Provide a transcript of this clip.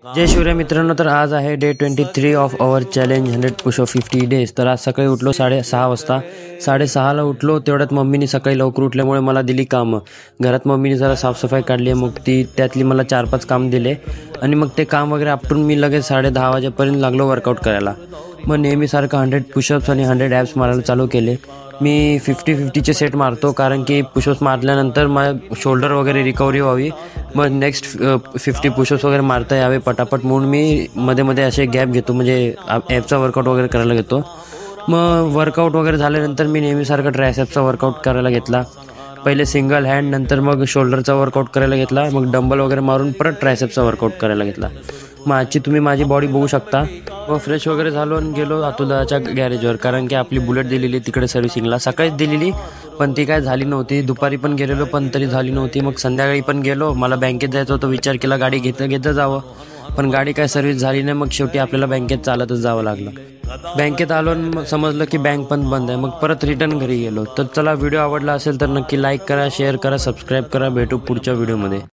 जय शिवराय मित्रांनो, तर आज आहे day 23 of our challenge 100 push of 50 days. तर आज सकाळी उठलो 6:30 वाजता। 6:30ला उठलो, तेवढ्यात मम्मीने सकाळी लवकर उठल्यामुळे मला दिली कामं। घरात मम्मीने जरा साफसफाई काढली आहे, मग त्यातली मला 4-5 काम दिले आणि मग ते काम वगैरे आपटून मी लगेच 10:30 वाजेपर्यंत लागलो वर्कआउट करायला। मग नेहमीसारखं 100 पुशअप्स आणि 100 ॲप्स मारायला चालू केले। मी 50-50चे सेट मारतो, कारण की पुशअप्स मारल्यानंतर माझ्या शोल्डर वगैरे रिकव्हरी व्हावी, मग नेक्स्ट 50 पुशअप्स वगैरे मारता यावे पटापट, म्हणून मी मध्ये असे गॅप घेतो, म्हणजे ॲपचा वर्कआउट वगैरे करायला घेतो। मग वर्कआउट वगैरे झाल्यानंतर मी नेहमीसारखं ट्रायसेप्सचा वर्कआउट करायला घेतला। पहिले सिंगल हँड, नंतर मग शोल्डरचा वर्कआउट करायला घेतला, मग डंबल वगैरे मारून परत ट्रायसेप्सचा वर्कआउट करायला घेतला। मग आजची तुम्ही माझी बॉडी बघू शकता। मग फ्रेश वगैरे झालो आणि गेलो अतुलदाच्या गॅरेजवर, कारण की आपली बुलेट दिलेली तिकडे सर्व्हिसिंगला। सकाळीच दिलेली पण ती काय झाली नव्हती, दुपारी पण गेलेलो पण तरी झाली नव्हती। मग संध्याकाळी पण गेलो, मला बँकेत जायचं होतं, विचार केला गाडी घेतं जावं, पण गाडी काय सर्व्हिस झाली नाही। मग शेवटी आपल्याला बँकेत चालतच जावं लागलं। बँकेत आलो आणि मग समजलं की बँक पण बंद आहे, मग परत रिटर्न घरी गेलो। तर चला, व्हिडिओ आवडला असेल तर नक्की लाईक करा, शेअर करा, सबस्क्राईब करा। भेटू पुढच्या व्हिडिओमध्ये।